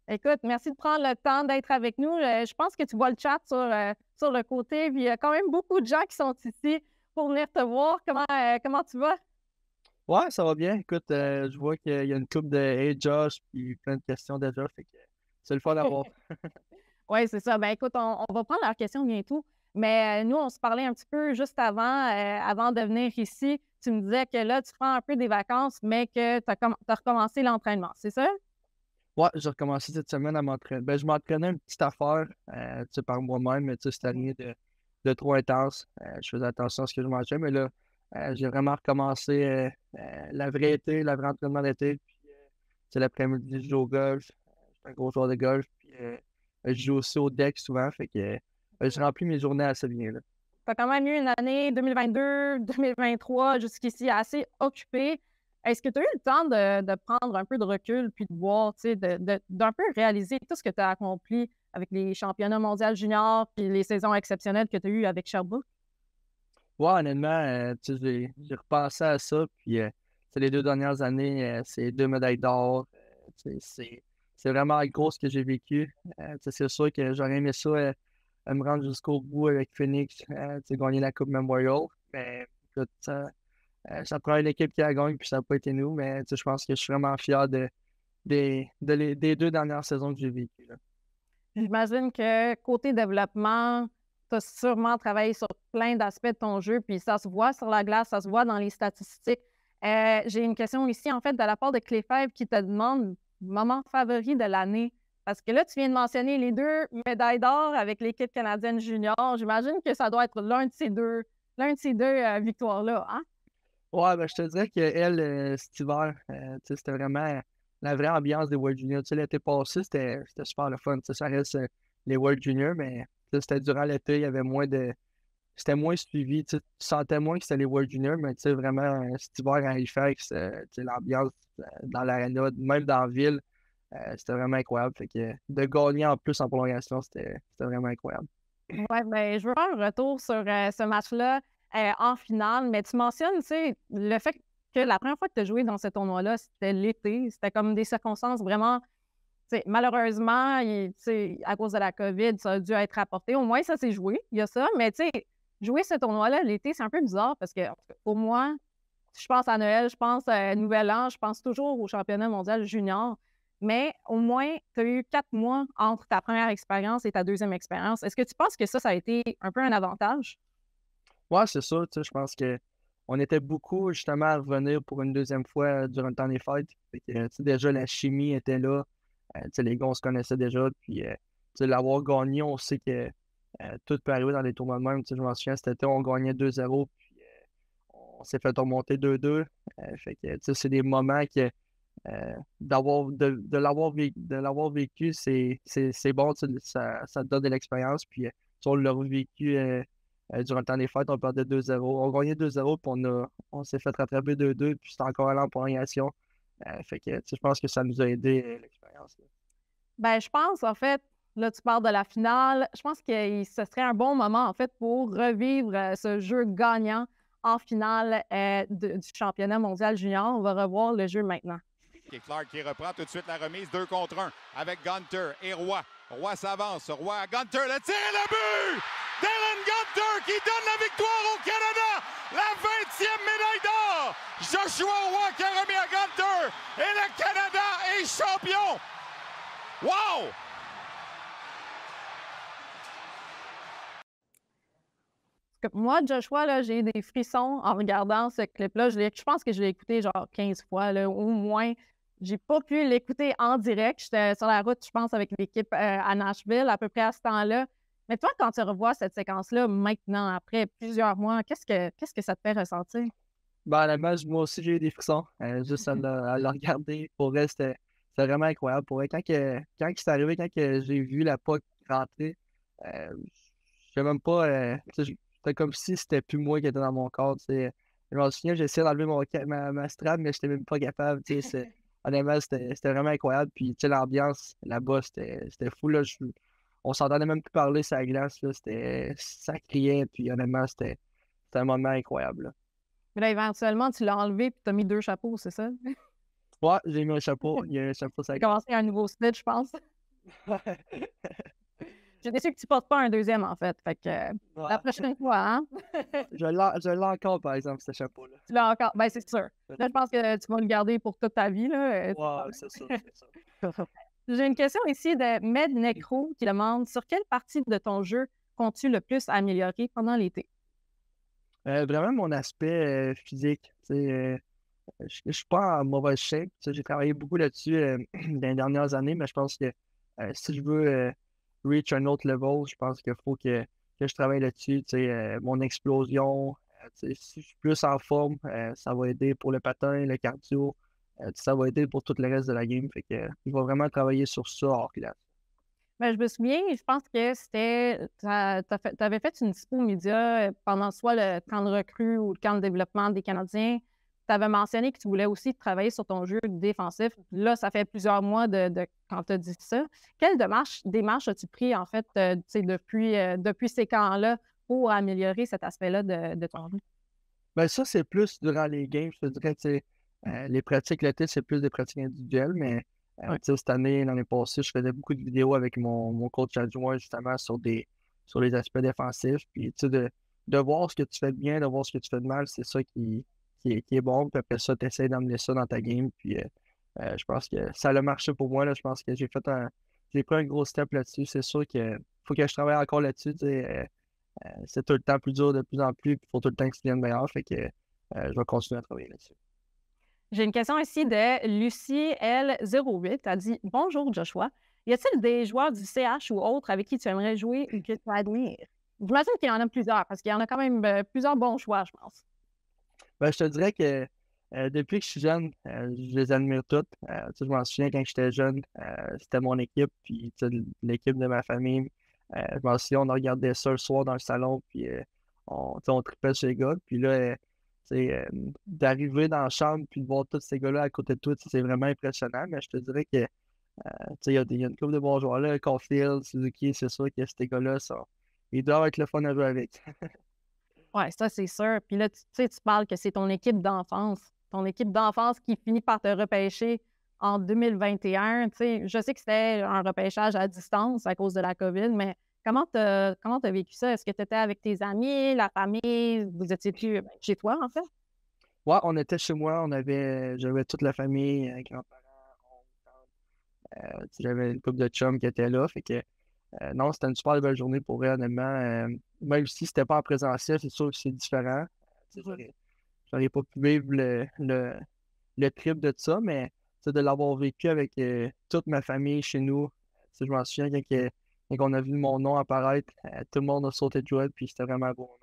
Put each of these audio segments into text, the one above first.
Écoute, merci de prendre le temps d'être avec nous. Je pense que tu vois le chat sur le côté, puis il y a quand même beaucoup de gens qui sont ici pour venir te voir. Comment tu vas? Ouais, ça va bien. Écoute, je vois qu'il y a une couple de Hey Josh, puis plein de questions déjà, fait que c'est le fun d'avoir. Oui, c'est ça. Ben écoute, on va prendre leurs questions bientôt. Mais nous, on se parlait un petit peu juste avant de venir ici. Tu me disais que là, tu prends un peu des vacances, mais que tu as recommencé l'entraînement, c'est ça? Ouais, j'ai recommencé cette semaine à m'entraîner. Ben, je m'entraînais une petite affaire, tu sais, par moi-même, mais tu sais, c'était rien de trop intense. Je faisais attention à ce que je mangeais, mais là, j'ai vraiment recommencé la vraie été, le vrai entraînement d'été. Puis, tu sais, l'après-midi, je joue au golf. Je suis un gros joueur de golf. Puis, je joue aussi au deck souvent, fait que je remplis mes journées assez bien, là. Tu as quand même eu une année 2022-2023 jusqu'ici assez occupée. Est-ce que tu as eu le temps de prendre un peu de recul puis de voir, tu sais, d'un peu réaliser tout ce que tu as accompli avec les championnats mondiaux juniors puis les saisons exceptionnelles que tu as eues avec Sherbrooke? Ouais, honnêtement, tu sais, j'ai repensé à ça, puis tu sais, les 2 dernières années, c'est 2 médailles d'or. Tu sais, c'est vraiment gros ce que j'ai vécu. Tu sais, c'est sûr que j'aurais aimé ça, me rendre jusqu'au bout avec Phoenix, tu sais, gagner la Coupe Memorial. Mais écoute, ça prend une équipe qui la gagne, puis ça n'a pas été nous. Mais tu sais, je pense que je suis vraiment fier des 2 dernières saisons que j'ai vécues, là. J'imagine que côté développement, tu as sûrement travaillé sur plein d'aspects de ton jeu, puis ça se voit sur la glace, ça se voit dans les statistiques. J'ai une question ici, en fait, de la part de Clefebvre qui te demande moment favori de l'année. Parce que là, tu viens de mentionner les 2 médailles d'or avec l'équipe canadienne junior. J'imagine que ça doit être l'un de ces deux victoires-là, hein? Ouais, ben, je te dirais qu'elle, cet hiver, tu sais, c'était vraiment la vraie ambiance des World Juniors. Tu sais, l'été passé, c'était super le fun. Tu sais, ça reste les World Juniors, mais tu sais, c'était durant l'été, il y avait moins de. C'était moins suivi. Tu sais, tu sentais moins que c'était les World Juniors, mais tu sais, vraiment, cet hiver à Halifax, tu sais, l'ambiance dans l'aréna, même dans la ville, c'était vraiment incroyable. Fait que de gagner en plus en prolongation, c'était vraiment incroyable. Ouais, ben, je veux faire un retour sur ce match-là en finale, mais tu mentionnes, tu sais, le fait que la première fois que tu as joué dans ce tournoi-là, c'était l'été. C'était comme des circonstances vraiment, tu sais, malheureusement, tu sais, à cause de la COVID, ça a dû être rapporté. Au moins, ça s'est joué, il y a ça. Mais tu sais, jouer ce tournoi-là l'été, c'est un peu bizarre parce que, en tout cas, pour moi, je pense à Noël, je pense à Nouvel An, je pense toujours au championnat mondial junior. Mais au moins, tu as eu 4 mois entre ta première expérience et ta deuxième expérience. Est-ce que tu penses que ça a été un peu un avantage? Ouais, c'est sûr, tu sais, je pense que on était beaucoup justement à revenir pour une deuxième fois durant le temps des fêtes. Fait que, tu sais, déjà, la chimie était là. Tu sais, les gars, on se connaissait déjà. Puis, tu sais, l'avoir gagné, on sait que tout peut arriver dans les tournois de même. Tu sais, je m'en souviens, cet été, on gagnait 2-0, puis on s'est fait remonter 2-2. Fait que, tu sais, c'est des moments que de l'avoir vécu, c'est bon, tu sais, ça te donne de l'expérience. Puis, tu sais, on l'a vécu durant le temps des fêtes, on perdait 2-0. On gagnait 2-0, puis on s'est fait rattraper 2-2, puis c'était encore allé en prolongation. Fait que, tu sais, je pense que ça nous a aidé, l'expérience, là. Ben, je pense, en fait, là, tu parles de la finale. Je pense que ce serait un bon moment, en fait, pour revivre ce jeu gagnant en finale du championnat mondial junior. On va revoir le jeu maintenant. Et Clark qui reprend tout de suite la remise 2 contre 1 avec Gunter et Roy. Roy s'avance. Roy à Gunter. Le tir et le but! Darren Gunter qui donne la victoire au Canada! La 20e médaille d'or! Joshua Roy qui a remis à Gunter! Et le Canada est champion! Wow! Moi, Joshua, là, j'ai des frissons en regardant ce clip-là. Je pense que je l'ai écouté genre 15 fois, là, au moins. J'ai pas pu l'écouter en direct. J'étais sur la route, je pense, avec l'équipe à Nashville, à peu près à ce temps-là. Mais toi, quand tu revois cette séquence-là, maintenant, après plusieurs mois, qu'est-ce que ça te fait ressentir? Ben, à la base, moi aussi, j'ai eu des frissons, juste à le regarder. Pour vrai, c'était vraiment incroyable. Pour vrai, quand c'est arrivé, quand que j'ai vu la POC rentrer, je sais même pas, tu sais, c'était comme si c'était plus moi qui était dans mon corps, tu sais. Je m'en souviens, j'ai essayé d'enlever ma strap, mais j'étais même pas capable, tu sais. Honnêtement, c'était vraiment incroyable. Puis, tu sais, l'ambiance là-bas, c'était fou, là. On s'entendait même plus parler sur la glace, là. Ça criait, puis honnêtement, c'était un moment incroyable, là. Mais là, éventuellement, tu l'as enlevé puis tu as mis 2 chapeaux, c'est ça? Ouais, j'ai mis un chapeau. Il y a un chapeau Tu as sacré. commencé un nouveau style, je pense. J'ai déçu que tu portes pas un deuxième, en fait. Fait que Ouais. la prochaine fois, hein, Je l'ai encore, par exemple, ce chapeau-là. tu l'as encore. Ben, c'est sûr. Là, je pense que tu vas le garder pour toute ta vie, là. Ouais, c'est sûr, c'est sûr. J'ai une question ici de Med Necro qui demande sur quelle partie de ton jeu comptes-tu le plus améliorer pendant l'été? Vraiment, mon aspect physique. Je suis pas en mauvaise shape. J'ai travaillé beaucoup là-dessus dans les dernières années, mais je pense que si je veux reach un autre level, je pense qu'il faut que je travaille là-dessus. Mon explosion, si je suis plus en forme, ça va aider pour le patin, le cardio. Ça va aider pour tout le reste de la game. Fait que je vais vraiment travailler sur ça hors classe. Ben, je me souviens, je pense que c'était. Tu avais fait une dispo média pendant soit le camp de recrue ou le camp de développement des Canadiens. Tu avais mentionné que tu voulais aussi travailler sur ton jeu défensif. Là, ça fait plusieurs mois de quand tu as dit ça. Quelle démarche as-tu pris, en fait, depuis ces camps-là pour améliorer cet aspect-là de ton jeu? Ben ça, c'est plus durant les games, je te dirais, les pratiques l'été, c'est plus des pratiques individuelles, mais Ouais. cette année, l'année passée, je faisais beaucoup de vidéos avec mon coach adjoint justement sur les aspects défensifs. Puis de voir ce que tu fais de bien, de voir ce que tu fais de mal, c'est ça qui est bon. Puis après ça, tu essaies d'amener ça dans ta game. Puis je pense que ça a marché pour moi. Là. Je pense que j'ai pris un gros step là-dessus. C'est sûr qu'il faut que je travaille encore là-dessus. C'est tout le temps plus dur de plus en plus, puis il faut tout le temps que tu deviennes meilleur. Fait que je vais continuer à travailler là-dessus. J'ai une question ici de Lucie L08. Elle dit bonjour Joshua. Y a-t-il des joueurs du CH ou autres avec qui tu aimerais jouer ou que tu admires? J'imagine qu'il y en a plusieurs parce qu'il y en a quand même plusieurs bons choix, je pense. Ben, je te dirais que depuis que je suis jeune, je les admire toutes. Je m'en souviens quand j'étais jeune, c'était mon équipe, puis l'équipe de ma famille. Je m'en souviens, on regardait ça le soir dans le salon, puis on tripait sur les gars. Puis là, d'arriver dans la chambre, puis de voir tous ces gars-là à côté de toi, c'est vraiment impressionnant. Mais je te dirais que il y a une couple de bons joueurs là, Caulfield, Suzuki, c'est sûr que ces gars-là, ils doivent être le fun à jouer avec. Oui, ça, c'est sûr. Puis là, tu parles que c'est ton équipe d'enfance. Ton équipe d'enfance qui finit par te repêcher en 2021. Je sais que c'était un repêchage à distance à cause de la COVID, mais comment tu as vécu ça? Est-ce que tu étais avec tes amis, la famille? Vous étiez plus chez toi, en fait? Ouais, on était chez moi, j'avais toute la famille, grands-parents, oncles, tantes. J'avais une couple de chums qui étaient là. Fait que non, c'était une super belle journée pour eux, honnêtement. Même si c'était pas en présentiel, c'est sûr que c'est différent. J'aurais pas pu vivre le trip de ça, mais de l'avoir vécu avec toute ma famille chez nous. Je m'en souviens quand on a vu mon nom apparaître, tout le monde a sauté de joie, puis c'était vraiment un beau moment.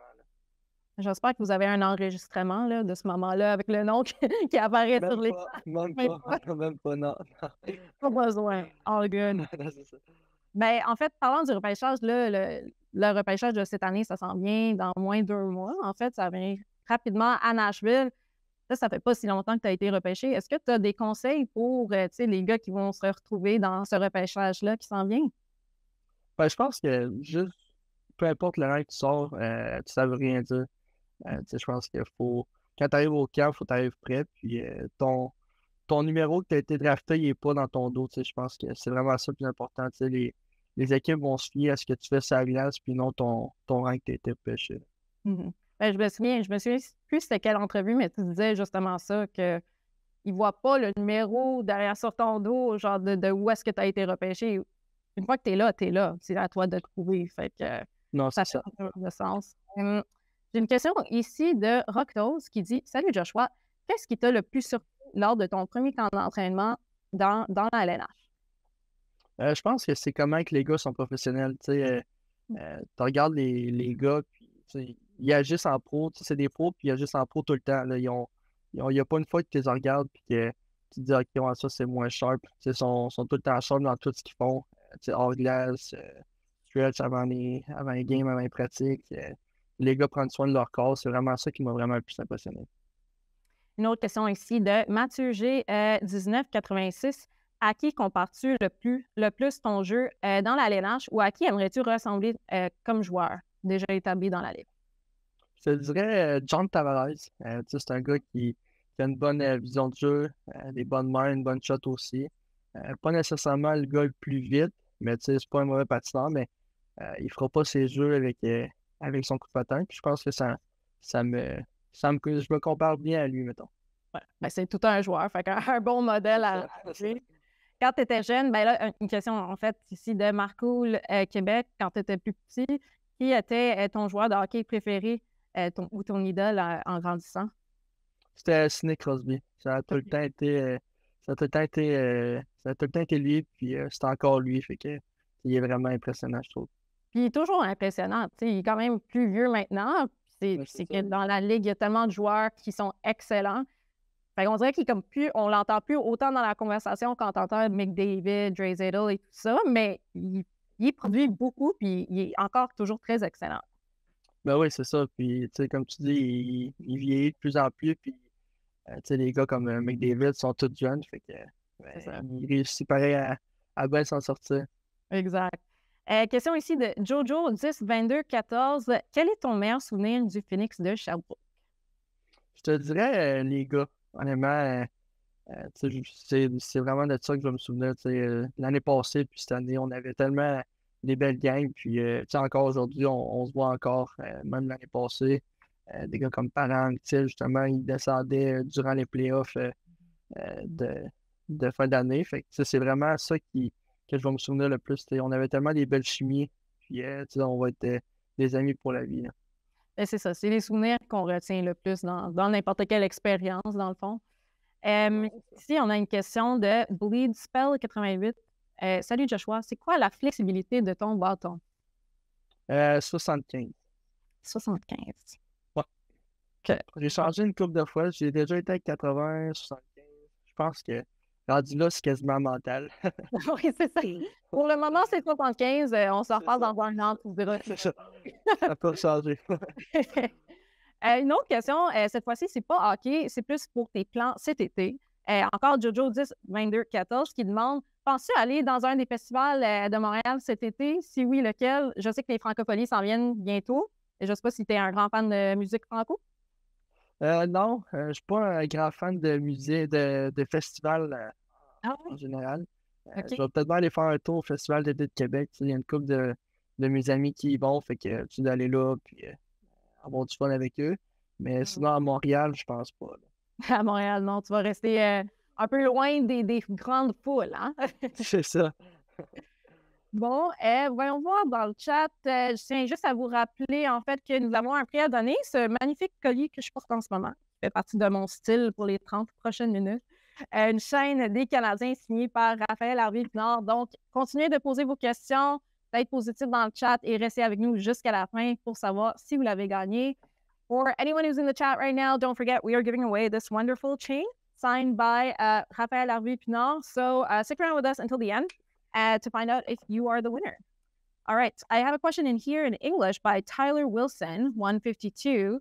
J'espère que vous avez un enregistrement là, de ce moment-là avec le nom qui apparaît sur les. Même pas, non. Pas besoin. All good. Non, c'est ça. Ben, en fait, parlant du repêchage, là, le repêchage de cette année, ça s'en vient dans moins d'1 mois. En fait, ça vient rapidement à Nashville. Là, ça fait pas si longtemps que tu as été repêché. Est-ce que tu as des conseils pour les gars qui vont se retrouver dans ce repêchage-là qui s'en vient? Ben, je pense que juste, peu importe le rang que tu sors, ça veut rien dire. Je pense qu'il faut, quand tu arrives au camp, il faut que tu arrives prêt. Puis ton numéro que tu as été drafté, il n'est pas dans ton dos. Je pense que c'est vraiment ça le plus important. Les équipes vont se fier à ce que tu fais sur la glace, puis non ton rang que tu as été repêché. Ben, je me souviens plus c'était quelle entrevue, mais tu disais justement ça, qu'ils ne voient pas le numéro derrière sur ton dos, genre de où est-ce que tu as été repêché. Une fois que tu es là, tu es là. C'est à toi de te trouver. Fait que Non, ça c'est fait ça. de sens. J'ai une question ici de Rocktos qui dit Salut Joshua, qu'est-ce qui t'a le plus surpris lors de ton premier camp d'entraînement dans la LNH? Je pense que c'est comment que les gars sont professionnels. Tu regardes les gars, puis ils agissent en pro. C'est des pros, puis ils agissent en pro tout le temps. Là. Il n'y a pas une fois que tu les regardes, puis que tu te dis, OK, ouais, ça c'est moins sharp. Ils sont tout le temps sharp dans tout ce qu'ils font. Hors glace, stretch avant les games, avant les pratiques. Les gars prennent soin de leur corps. C'est vraiment ça qui m'a vraiment le plus impressionné. Une autre question ici de Mathieu G. 1986. À qui compares-tu le plus ton jeu dans la LNH ou à qui aimerais-tu ressembler comme joueur déjà établi dans la Ligue? Je te dirais John Tavares. C'est un gars qui a une bonne vision de jeu, des bonnes mains, une bonne shot aussi. Pas nécessairement le gars le plus vite, Mais tu sais, c'est pas un mauvais patineur, mais il fera pas ses jeux avec son coup de patin. Puis je pense que ça me, je me compare bien à lui, mettons. Ouais, ben, c'est tout un joueur, fait un bon modèle à suivre. Quand tu étais jeune, ben là, une question en fait ici de Marcoule, Québec, quand tu étais plus petit, qui était ton joueur de hockey préféré ou ton idole en grandissant? C'était Sidney Crosby. Ça a tout le temps été, ça a tout le temps été, ça a tout le temps été lui, puis c'est encore lui, fait que il est vraiment impressionnant, je trouve. Puis il est toujours impressionnant, tu sais, il est quand même plus vieux maintenant. C'est Ouais, c'est que ça. dans la ligue, il y a tellement de joueurs qui sont excellents. Fait qu'on dirait qu'il est comme plus, on l'entend plus autant dans la conversation quand on entend McDavid, Draisaitl et tout ça, mais il produit beaucoup, puis il est encore toujours très excellent. Ben oui, c'est ça. Puis, tu sais, comme tu dis, il vieillit de plus en plus. Puis, tu sais, les gars comme McDavid sont tous jeunes. Fait que, C'est ça. il réussit pareil à bien s'en sortir. Exact. Question ici de Jojo 10 22 14. Quel est ton meilleur souvenir du Phoenix de Sherbrooke? Je te dirais, les gars, honnêtement, tu sais, c'est vraiment de ça que je vais me souvenir. Tu sais, l'année passée, puis cette année, on avait tellement des belles games. Puis, tu sais, encore aujourd'hui, on se voit encore, même l'année passée. Des gars comme Parang, tu sais, justement, ils descendaient durant les playoffs de, de fin d'année. Fait que, tu sais, c'est vraiment ça que je vais me souvenir le plus. Tu sais, on avait tellement des belles chimies. Puis, tu sais, on va être des amis pour la vie, là. Ben, c'est ça, c'est les souvenirs qu'on retient le plus dans n'importe quelle expérience, dans le fond. Ici, on a une question de Bleed Spell 88. Salut Joshua, c'est quoi la flexibilité de ton bâton? 75. 75. Ouais. OK. J'ai changé une couple de fois. J'ai déjà été avec 80, 75. Je pense que rendu là, c'est quasiment mental. Oui, c'est ça. Pour le moment, c'est 75. On s'en C'est reparle ça. dans un an, tu diras. C'est ça. Ça peut changer. Une autre question, cette fois-ci, c'est pas hockey, c'est plus pour tes plans cet été. Encore Jojo 10 22 14 qui demande penses-tu aller dans un des festivals de Montréal cet été? Si oui, lequel? Je sais que les Francophonies s'en viennent bientôt. Et je ne sais pas si tu es un grand fan de musique franco. Non, je ne suis pas un grand fan de musée, de festival Ah en oui? général. OK. Je vais peut-être bien aller faire un tour au Festival d'été de Québec. Tu sais, il y a une couple de mes amis qui y vont, fait que tu dois aller là puis avoir du fun avec eux. Mais sinon, à Montréal, je pense pas, là. À Montréal, non, tu vas rester un peu loin des grandes foules, hein? C'est ça. Bon, voyons voir dans le chat. Je tiens juste à vous rappeler, en fait, que nous avons un prix à donner. Ce magnifique collier que je porte en ce moment, qui fait partie de mon style pour les 30 prochaines minutes. Une chaîne des Canadiens signée par Raphaël Harvey-Pinard. Donc, continuez de poser vos questions, d'être positif dans le chat et restez avec nous jusqu'à la fin pour savoir si vous l'avez gagné. For anyone who's in the chat right now, don't forget we are giving away this wonderful chain signed by Raphaël Harvey-Pinard. So stick around with us until the end to find out if you are the winner. All right, I have a question in here in English by Tyler Wilson, 152.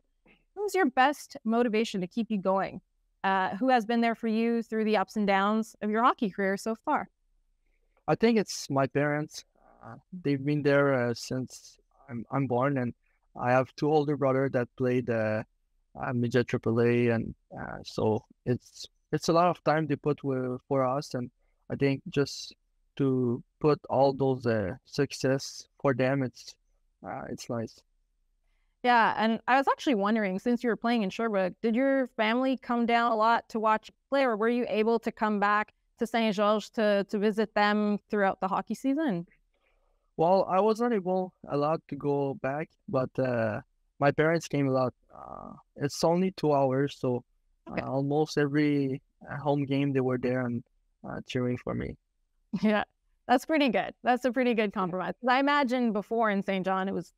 Who's your best motivation to keep you going? Who has been there for you through the ups and downs of your hockey career so far? I think it's my parents. They've been there since I'm born, and I have two older brothers that played midget AAA, and so it's a lot of time they put for us, and I think just to put all those success for them, it's nice. Yeah, and I was actually wondering, since you were playing in Sherbrooke, did your family come down a lot to watch you play, or were you able to come back to Saint Georges to visit them throughout the hockey season? Well, I wasn't allowed to go back, but my parents came a lot. It's only 2 hours, so Okay. almost every home game they were there and cheering for me. Yeah, that's pretty good. That's a pretty good compromise. I imagine before in St. John, it was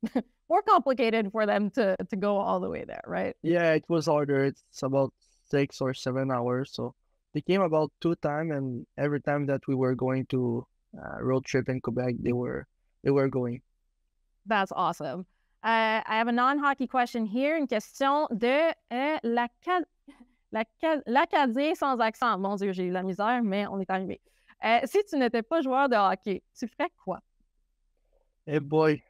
more complicated for them to go all the way there, right? Yeah, it was harder. It's about 6 or 7 hours, so they came about 2 times, and every time that we were going to road trip in Quebec, they were going. That's awesome. I have a non-hockey question here. Une question de l'Acadien sans accent. Mon Dieu, j'ai eu la misère, mais on est arrivé. Si tu n'étais pas joueur de hockey, tu ferais quoi? Hey boy,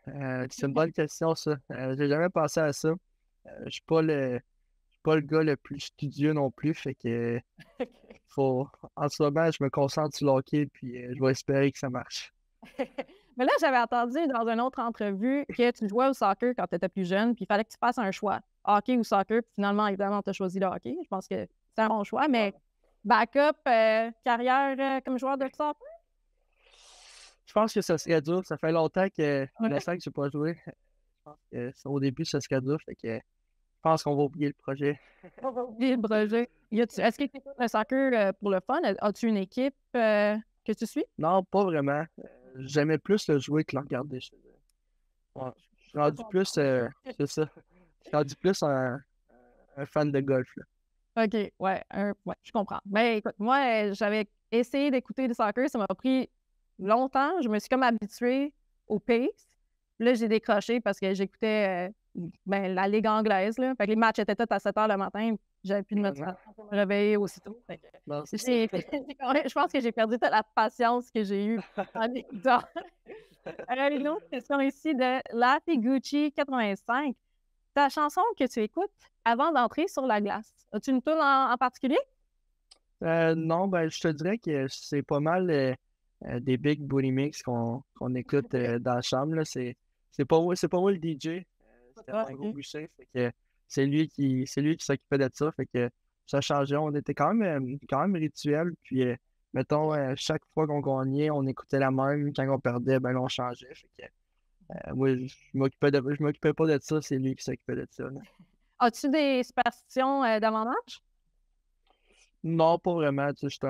c'est une bonne question, ça. J'ai jamais pensé à ça. Je suis pas le gars le plus studieux non plus, fait que en ce moment, je me concentre sur le hockey, puis je vais espérer que ça marche. Mais là, j'avais entendu dans une autre entrevue que tu jouais au soccer quand tu étais plus jeune, puis il fallait que tu fasses un choix, hockey ou soccer. Puis finalement, évidemment, tu as choisi le hockey. Je pense que c'est un bon choix, mais backup, carrière comme joueur de soccer? Je pense que ça serait dur. Ça fait longtemps que Ouais. l'instant que je n'ai pas joué. Je pense que au début, ça serait dur. Fait que je pense qu'on va oublier le projet. On va oublier le projet. Est-ce que tu écoutes le soccer pour le fun? As-tu une équipe que tu suis? Non, pas vraiment. J'aimais plus le jouer que le regarder. Ouais, je suis rendu plus, c'est ça. Je suis rendu plus un fan de golf, là. OK, ouais, je comprends. Mais écoute, moi, j'avais essayé d'écouter le soccer, ça m'a pris longtemps. Je me suis comme habituée au pace. Puis là, j'ai décroché parce que j'écoutais la Ligue anglaise, là. Fait que les matchs étaient tous à 7 h le matin. J'avais plus de motivation pour me réveiller aussitôt. Fait que Non, c'est ça. je pense que j'ai perdu toute la patience que j'ai eue en écoutant. Une autre question ici de Latiguchi 85. Ta chanson que tu écoutes avant d'entrer sur la glace, as-tu une tune en particulier? Non, ben, je te dirais que c'est pas mal des big booty mix qu'on écoute dans la chambre, là. C'est pas moi le DJ. C'était Ah, un gros ok. boucher. Fait que c'est lui qui s'occupait de ça. Fait que ça changeait. On était quand même rituel. Puis, mettons, chaque fois qu'on gagnait, on écoutait la même. Quand on perdait, ben, on changeait. Fait que moi, je m'occupais pas de ça. C'est lui qui s'occupait de ça, là. As-tu des superstitions d'avant-match? Non, pas vraiment. Tu sais,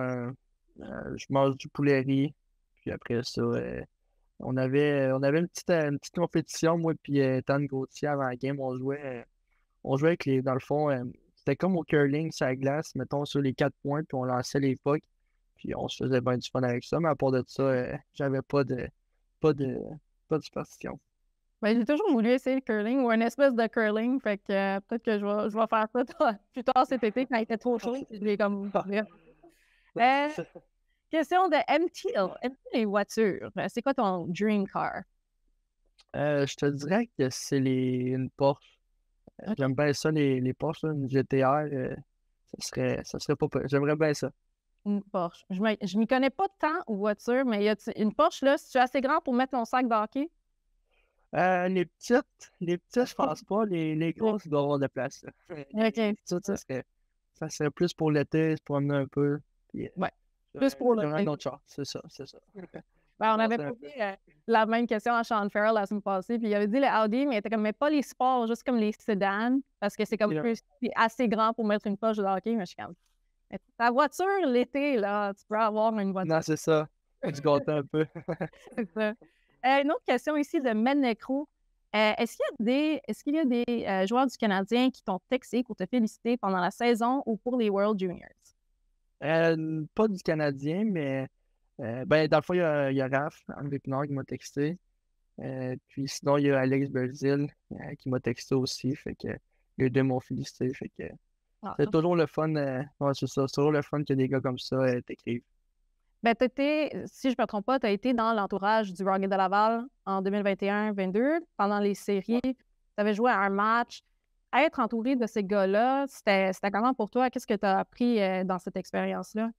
je mange du poulet riz. Puis après ça, on avait une petite compétition, moi puis Tan Gauthier avant la game. On jouait avec dans le fond, c'était comme au curling sur la glace, mettons sur les 4 points, puis on lançait les pucks. Puis on se faisait bien du fun avec ça. Mais à part de ça, j'avais pas de, pas de superstition. Ben, j'ai toujours voulu essayer le curling ou une espèce de curling. Fait que peut-être que je vais faire ça plus tard cet été quand il était trop chaud. Puis je l'ai comme. Euh, question de MTL. Aimes-tu les voitures? C'est quoi ton dream car? Je te dirais que c'est une Porsche. Ok. J'aime bien ça, les Porsche, là, une GTR. Ça serait pas pire. J'aimerais bien ça. Une Porsche. Je m'y connais pas tant aux voitures, mais une Porsche, là, si tu es assez grand pour mettre ton sac de hockey? Les petites, je pense pas. Les grosses, ils doivent avoir de la place, là. Les OK. petites, ça serait plus pour l'été, se promener un peu. Puis, Ouais. Plus pour j'aimerais l'été. un autre char, c'est ça. Ben, on avait C'est un posé la même question à Sean Farrell la semaine passée, puis il avait dit le Audi, mais il était comme, mais pas les sports, juste comme les sédans, parce que c'est comme plus c'est assez grand pour mettre une poche de hockey, mais je suis comme, mais ta voiture, l'été, là, tu peux avoir une voiture. Non, c'est ça. Du gâteau un peu. C'est ça. Une autre question ici de Men Necro. Est-ce qu'il y a des joueurs du Canadien qui t'ont texté pour te féliciter pendant la saison ou pour les World Juniors? Pas du Canadien, mais ben, dans le fond, il y a Raph, André Pinard, qui m'a texté. Puis sinon, il y a Alex Belzil qui m'a texté aussi. Fait que les deux m'ont félicité. Fait que Ah, c'est toujours le fun. Ouais, c'est ça. C'est toujours le fun que des gars comme ça t'écrivent. ben, si je ne me trompe pas, tu as été dans l'entourage du Rocket de Laval en 2021-22 pendant les séries. Tu avais joué à un match. Être entouré de ces gars-là, c'était comment pour toi? Qu'est-ce que tu as appris dans cette expérience-là?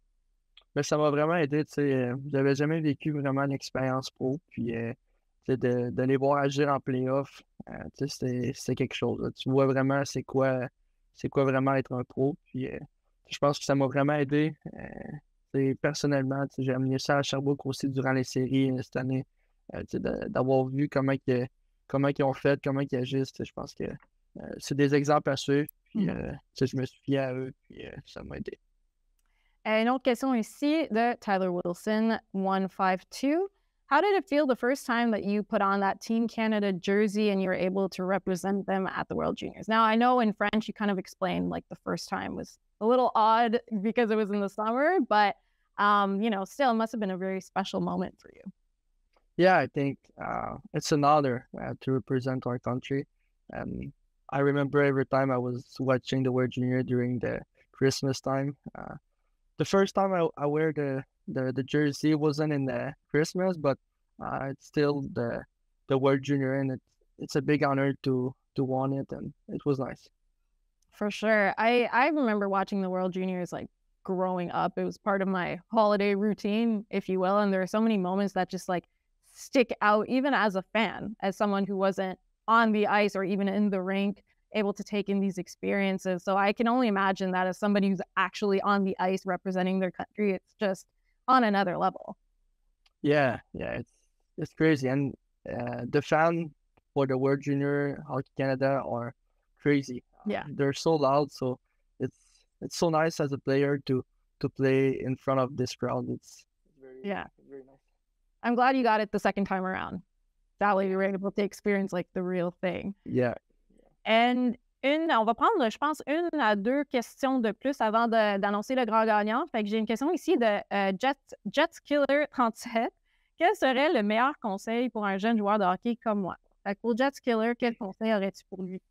Mais ça m'a vraiment aidé. Tu sais, j'avais jamais vécu vraiment l'expérience pro. Puis tu sais, de les voir agir en playoff, tu sais, c'était quelque chose, là. Tu vois vraiment c'est quoi vraiment être un pro. Puis je pense que ça m'a vraiment aidé. Personnellement, tu sais, j'ai amené ça à Sherbrooke aussi durant les séries cette année. Tu sais, d'avoir vu comment ils ont fait, comment ils agissent. Tu sais, je pense que c'est des exemples à suivre. Puis tu sais, je me suis fié à eux. Puis ça m'a aidé. Une autre question ici de Tyler Wilson, 152. How did it feel the first time that you put on that Team Canada jersey and you were able to represent them at the World Juniors? Now, I know in French you kind of explained like the first time was a little odd because it was in the summer, but still it must have been a very special moment for you. Yeah, I think it's an honor to represent our country. I remember every time I was watching the World Junior during the Christmas time. The first time I wear the jersey wasn't in the Christmas, but it's still the World Junior, and it's a big honor to won it, and it was nice. For sure. I remember watching the World Juniors like growing up. It was part of my holiday routine, if you will. And there are so many moments that just like stick out even as a fan, as someone who wasn't on the ice or even in the rink, able to take in these experiences. So I can only imagine that as somebody who's actually on the ice representing their country, it's just on another level. Yeah, it's crazy. And the fan for the World Junior Hockey Canada are crazy. Yeah. They're so loud. So it's so nice as a player to play in front of this crowd. It's very nice. I'm glad you got it the second time around. That way you were able to experience like the real thing. Yeah. And on va prendre, je pense, 1 à 2 questions de plus avant d'annoncer le grand gagnant. Fait que j'ai une question ici de JetSkiller37. Quel serait le meilleur conseil pour un jeune joueur de hockey comme moi? Fait que pour JetSkiller, quel conseil aurais-tu pour lui?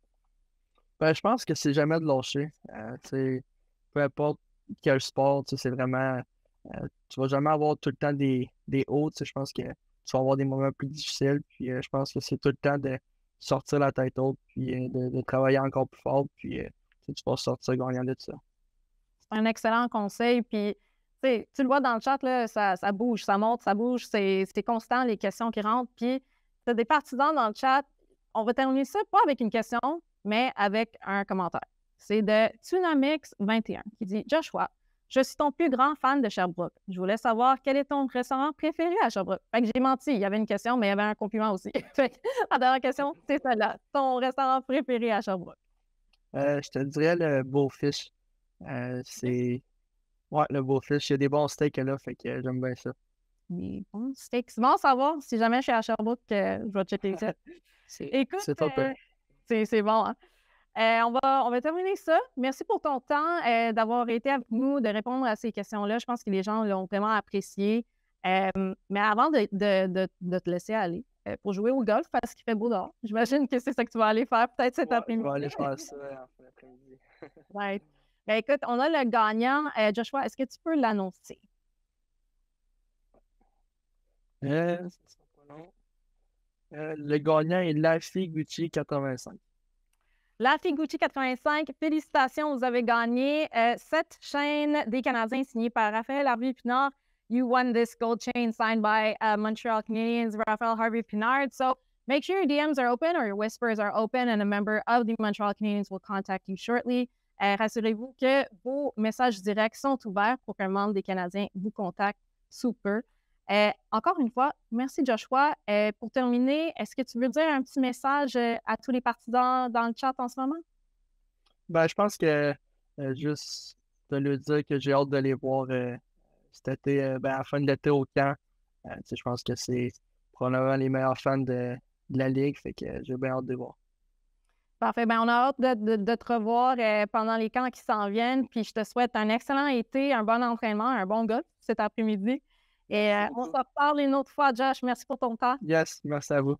Ben, je pense que c'est jamais de lâcher. Peu importe quel sport, c'est vraiment... tu vas jamais avoir tout le temps des hauts. Je pense que tu vas avoir des moments plus difficiles. Puis je pense que c'est tout le temps de sortir la tête haute, puis de travailler encore plus fort, puis tu vas sortir gagnant de ça. C'est un excellent conseil. Puis tu le vois dans le chat, là, ça bouge, ça monte, ça bouge. C'est constant, les questions qui rentrent. Puis tu as des partisans dans le chat. On va terminer ça pas avec une question, mais avec un commentaire. C'est de Tunamix21 qui dit « Joshua, je suis ton plus grand fan de Sherbrooke. Je voulais savoir quel est ton restaurant préféré à Sherbrooke. » Fait que j'ai menti, il y avait une question, mais il y avait un compliment aussi. Fait que la dernière question, c'est celle-là. Ton restaurant préféré à Sherbrooke? Je te dirais le Beaufish. Ouais, le Beaufish. Il y a des bons steaks là, fait que j'aime bien ça. Des bons steaks. C'est bon à savoir. Si jamais je suis à Sherbrooke, je vais checker ça. Écoute, c'est top. C'est bon, hein? On va terminer ça. Merci pour ton temps d'avoir été avec nous, de répondre à ces questions-là. Je pense que les gens l'ont vraiment apprécié. Mais avant de te laisser aller pour jouer au golf, parce qu'il fait beau dehors, j'imagine que c'est ça que tu vas aller faire peut-être cet après-midi. Je vais aller faire ça en fin d'après-midi. Right. Ben, écoute, on a le gagnant. Joshua, est-ce que tu peux l'annoncer? Le gagnant est Laffy Gucci 85. Laffy Gucci 85, félicitations, vous avez gagné cette chaîne des Canadiens signée par Raphaël Harvey-Pinard. You won this gold chain signed by Montreal Canadiens, Raphaël Harvey-Pinard. So make sure your DMs are open or your whispers are open and a member of the Montreal Canadiens will contact you shortly. Rassurez-vous que vos messages directs sont ouverts pour qu'un membre des Canadiens vous contacte sous peu. Encore une fois, merci Joshua. Pour terminer, est-ce que tu veux dire un petit message à tous les partisans dans le chat en ce moment? Ben, je pense que juste de leur dire que j'ai hâte de les voir cet été, à la fin de l'été au camp. Je pense que c'est probablement les meilleurs fans de la Ligue, fait que j'ai bien hâte de les voir. Parfait. Ben, on a hâte de te revoir pendant les camps qui s'en viennent. Puis je te souhaite un excellent été, un bon entraînement, un bon golf cet après-midi. Et on se reparle une autre fois, Josh. Merci pour ton temps. Yes, merci à vous.